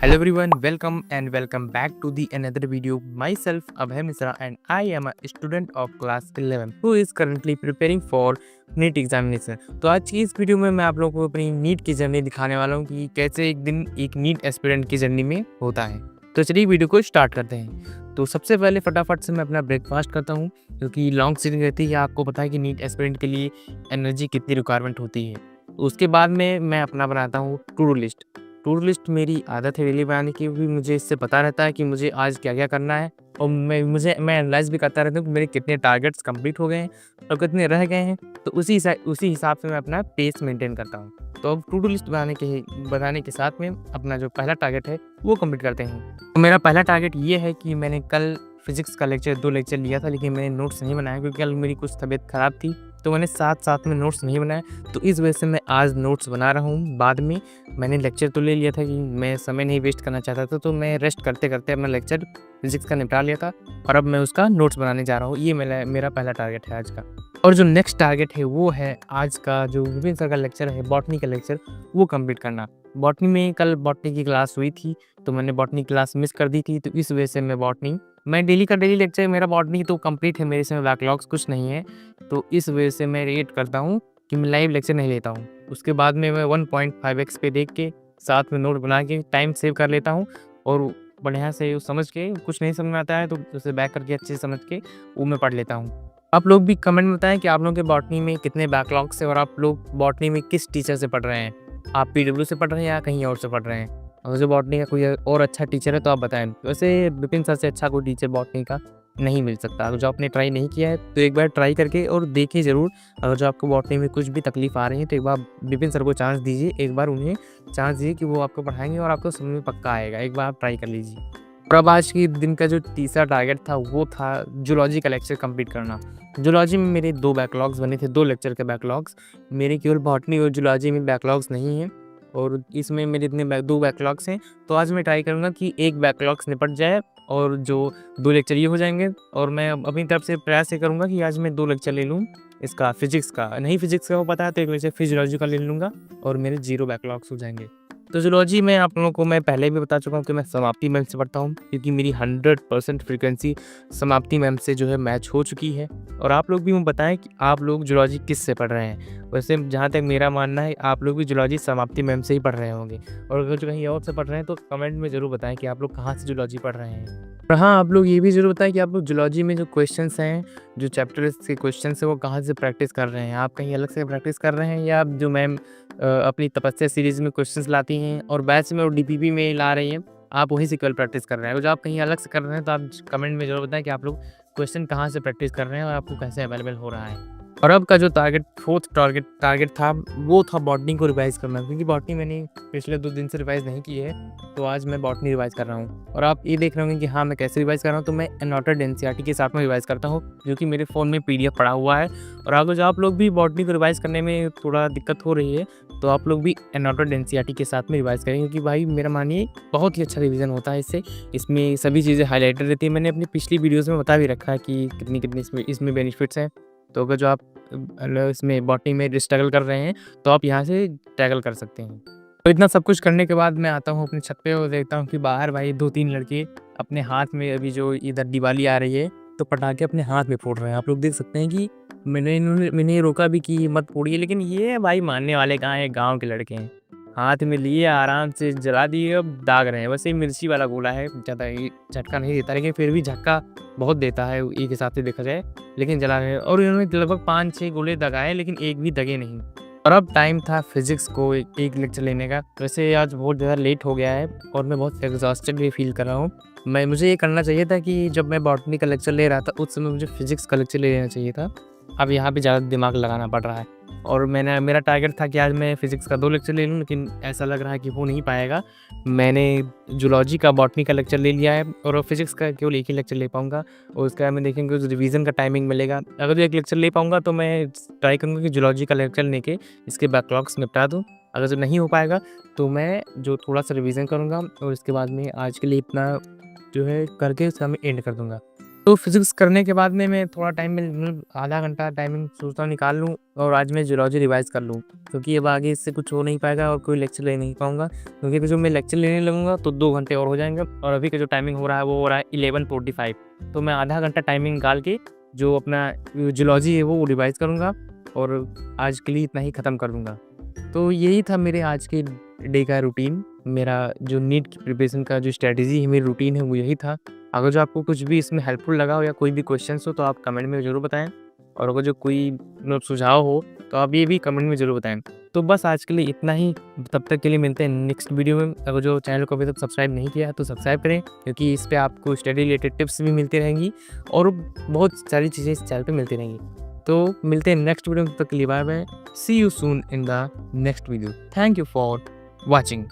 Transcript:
Hello everyone, welcome back to the another video. Myself Abhay Misra and I am a student of class 11 who is currently preparing for NEET examination. तो आज की इस video में मैं आप लोगों को अपनी नीट की जर्नी दिखाने वाला हूँ कि कैसे एक दिन एक नीट एस्पिरेंट की जर्नी में होता है। तो चलिए वीडियो को स्टार्ट करते हैं। तो सबसे पहले फटाफट से मैं अपना ब्रेकफास्ट करता हूँ क्योंकि लॉन्ग सीटिंग रहती है। आपको पता है कि नीट एस्पिरेंट के लिए एनर्जी कितनी रिक्वायरमेंट होती है। उसके बाद में मैं अपना बनाता हूँ to do list. To do list मेरी आदत है डेली बनाने की, भी मुझे इससे पता रहता है कि मुझे आज क्या-क्या करना है और मैं एनालाइज़ भी करता रहता हूँ कि मेरे कितने टारगेट्स कंप्लीट हो गए हैं और कितने रह गए हैं। तो उसी हिसाब से मैं अपना पेस मेंटेन करता हूँ। तो अब टू डू लिस्ट बनाने के साथ में अपना जो पहला टारगेट है वो कंप्लीट करते हैं। तो मेरा पहला टारगेट ये है कि मैंने कल फिज़िक्स का 2 लेक्चर लिया था, लेकिन मैंने नोट्स नहीं बनाया क्योंकि कल मेरी कुछ तबीयत ख़राब थी, तो मैंने साथ-साथ में नोट्स नहीं बनाए। तो इस वजह से मैं आज नोट्स बना रहा हूँ। बाद में मैंने लेक्चर तो ले लिया था कि मैं समय नहीं वेस्ट करना चाहता था, तो मैं रेस्ट करते-करते अपना लेक्चर फिज़िक्स का निपटा लिया था और अब मैं उसका नोट्स बनाने जा रहा हूँ। ये मेरा पहला टारगेट है आज का। और जो नेक्स्ट टारगेट है वो है आज का जो विपिन सर का लेक्चर है, बॉटनी का लेक्चर, वो कंप्लीट करना। बॉटनी में कल बॉटनी की क्लास हुई थी, तो मैंने बॉटनी क्लास मिस कर दी थी, तो इस वजह से मैं डेली का डेली लेक्चर मेरा बॉटनी तो कंप्लीट है, मेरे इसमें बैकलॉग्स कुछ नहीं है। तो इस वजह से मैं वेट करता हूँ कि मैं लाइव लेक्चर नहीं लेता हूँ। उसके बाद में मैं 1.5x पे देख के साथ में नोट बना के टाइम सेव कर लेता हूँ और बढ़िया से समझ के, कुछ नहीं समझ में आता है तो उसे बैक करके अच्छे से समझ के वो मैं पढ़ लेता हूँ। आप लोग भी कमेंट में बताएं कि आप लोगों के बॉटनी में कितने बैकलॉग्स है और आप लोग बॉटनी में किस टीचर से पढ़ रहे हैं। आप पीडब्ल्यू से पढ़ रहे हैं या कहीं और से पढ़ रहे हैं। अगर जो बॉटनी का कोई और अच्छा टीचर है तो आप बताएं। वैसे विपिन सर से अच्छा कोई टीचर बॉटनी का नहीं मिल सकता। अगर जो आपने ट्राई नहीं किया है तो एक बार ट्राई करके और देखिए ज़रूर। अगर जो आपको बॉटनी में कुछ भी तकलीफ आ रही है तो एक बार विपिन सर को चांस दीजिए। एक बार उन्हें चांस दीजिए कि वो आपको पढ़ाएंगे और आपको समझ में पक्का आएगा। एक बार आप ट्राई कर लीजिए। और अब आज के दिन का जो तीसरा टारगेट था वो था जूलॉजी का लेक्चर कंप्लीट करना। जूलॉजी में मेरे 2 बैकलॉग्स बने थे, 2 लेक्चर के बैकलॉग्स। मेरे केवल बॉटनी और जूलॉजी में बैकलॉग्स नहीं हैं और इसमें मेरे 2 बैकलॉग्स हैं। तो आज मैं ट्राई करूँगा कि 1 बैकलॉग्स निपट जाए और जो 2 लेक्चर ये हो जाएंगे और मैं अपनी तरफ से प्रयास ये करूँगा कि आज मैं 2 लेक्चर ले लूँ इसका फिजिक्स का। नहीं फिजिक्स का वो पता है तो एक लेक्चर फिजियोलॉजी का ले लूँगा और मेरे 0 बैकलॉग्स हो जाएंगे। तो जूलॉजी में आप लोगों को मैं पहले भी बता चुका हूँ कि मैं समाप्ति मैम से पढ़ता हूँ क्योंकि मेरी 100% फ्रीक्वेंसी समाप्ति मैम से जो है मैच हो चुकी है। और आप लोग भी मुझे बताएं कि आप लोग जूलॉजी किस से पढ़ रहे हैं। वैसे जहाँ तक मेरा मानना है आप लोग भी जूलॉजी समाप्ति मैम से ही पढ़ रहे होंगे और अगर जो कहीं और से पढ़ रहे हैं तो कमेंट में ज़रूर बताएं कि आप लोग कहाँ से जूलॉजी पढ़ रहे हैं। और हाँ, आप लोग ये भी ज़रूर बताएं कि आप लोग जूलॉजी में जो क्वेश्चंस हैं, जो चैप्टर्स के क्वेश्चंस हैं, वो कहाँ से प्रैक्टिस कर रहे हैं। आप कहीं अलग से प्रैक्टिस कर रहे हैं या आप जो मैम अपनी तपस्या सीरीज़ में क्वेश्चंस लाती हैं और बैच में और डीपीपी में ला रही हैं, आप वहीं से केवल प्रैक्टिस कर रहे हैं। और जो आप कहीं अलग से कर रहे हैं तो आप कमेंट में ज़रूर बताएं कि आप लोग क्वेश्चन कहाँ से प्रैक्टिस कर रहे हैं और आपको कैसे अवेलेबल हो रहा है। और अब का जो फोर्थ टारगेट था वो था बॉटनी को रिवाइज़ करना, क्योंकि बॉटनी मैंने पिछले 2 दिन से रिवाइज़ नहीं की है, तो आज मैं बॉटनी रिवाइज़ कर रहा हूँ। और आप ये देख रहे होंगे कि हाँ, मैं कैसे रिवाइज़ कर रहा हूँ, तो मैं एनॉटेड एनसीईआरटी के साथ में रिवाइज़ करता हूँ, जो कि मेरे फ़ोन में पीडीएफ पड़ा हुआ है। और अगर जो आप लोग भी बॉटनी को रिवाइज़ करने में थोड़ा दिक्कत हो रही है, तो आप लोग भी एनॉटेड एनसीईआरटी के साथ में रिवाइज़ करें, क्योंकि भाई मेरा मानिए बहुत ही अच्छा रिवीजन होता है इससे। इसमें सभी चीज़ें हाइलाइटेड रहती है। मैंने अपनी पिछली वीडियोज़ में बता भी रखा है कि कितनी इसमें बेनिफिट्स हैं। तो अगर जो आप इसमें बॉटनी में स्ट्रगल कर रहे हैं तो आप यहाँ से टैकल कर सकते हैं। तो इतना सब कुछ करने के बाद मैं आता हूँ अपनी छत पे और देखता हूँ कि बाहर भाई 2-3 लड़के अपने हाथ में, अभी जो इधर दिवाली आ रही है तो पटाखे अपने हाथ में फोड़ रहे हैं। आप लोग देख सकते हैं कि मैंने ये रोका भी कि मत फोड़िए, लेकिन ये भाई मानने वाले कहाँ हैं, गाँव के लड़के हैं। हाथ में लिए आराम से जला दिए, अब दाग रहे हैं। वैसे ही मिर्ची वाला गोला है, ज़्यादा ये झटका नहीं देता, लेकिन फिर भी झटका बहुत देता है एक हिसाब से देखा जाए, लेकिन जला रहे हैं। और इन्होंने लगभग 5-6 गोले दगाए लेकिन एक भी दगे नहीं। और अब टाइम था फिजिक्स को एक लेक्चर लेने का। वैसे आज बहुत ज़्यादा लेट हो गया है और मैं बहुत एग्जॉस्टेड भी फील कर रहा हूँ। मुझे ये करना चाहिए था कि जब मैं बॉटनी का लेक्चर ले रहा था उस समय मुझे फिजिक्स का लेक्चर ले लेना चाहिए था। अब यहाँ पे ज़्यादा दिमाग लगाना पड़ रहा है और मेरा टारगेट था कि आज मैं फिजिक्स का 2 लेक्चर ले लूँ, लेकिन ऐसा लग रहा है कि हो नहीं पाएगा। मैंने जूलॉजी का, बॉटनी का लेक्चर ले लिया है और फिजिक्स का केवल एक ही लेक्चर ले पाऊँगा और उसके बाद में देखेंगे जो रिवीजन का टाइमिंग मिलेगा। अगर जो एक लेक्चर ले पाऊँगा तो मैं ट्राई करूँगा कि जूलॉजी का लेक्चर लेके इसके बैकलॉग्स निपटा दूँ। अगर जो नहीं हो पाएगा तो मैं जो थोड़ा-सा रिवीजन करूँगा और इसके बाद में आज के लिए इतना जो है करके उसका मैं एंड कर दूँगा। तो फिज़िक्स करने के बाद में मैं थोड़ा टाइम में मतलब आधा घंटा टाइमिंग सोचता हूँ निकाल लूँ और आज मैं ज़ूलॉजी रिवाइज़ कर लूँ, क्योंकि अब आगे इससे कुछ हो नहीं पाएगा और कोई लेक्चर ले नहीं पाऊँगा, क्योंकि जो मैं लेक्चर लेने लगूँगा तो 2 घंटे और हो जाएँगे और अभी का जो टाइमिंग हो रहा है वो हो रहा है 11:45। तो मैं आधा घंटा टाइमिंग निकाल के जो अपना ज़ूलॉजी है वो रिवाइज़ करूँगा और आज के लिए इतना ही ख़त्म कर दूँगा। तो यही था मेरे आज के डे का रूटीन। मेरा जो नीट की प्रिपरेशन का जो स्ट्रैटेजी है, मेरी रूटीन है, वो यही था। अगर जो आपको कुछ भी इसमें हेल्पफुल लगा हो या कोई भी क्वेश्चंस हो तो आप कमेंट में ज़रूर बताएँ और अगर जो कोई मतलब सुझाव हो तो आप ये भी कमेंट में ज़रूर बताएँ। तो बस आज के लिए इतना ही, तब तक के लिए मिलते हैं नेक्स्ट वीडियो में। अगर जो चैनल को अभी तक सब्सक्राइब नहीं किया है तो सब्सक्राइब करें, क्योंकि इस पे आपको स्टडी रिलेटेड टिप्स भी मिलती रहेंगी और बहुत सारी चीज़ें इस चैनल पे मिलती रहेंगी। तो मिलते हैं नेक्स्ट वीडियो में, तब तक के लिए bye bye. See you soon in the next video. Thank you for watching।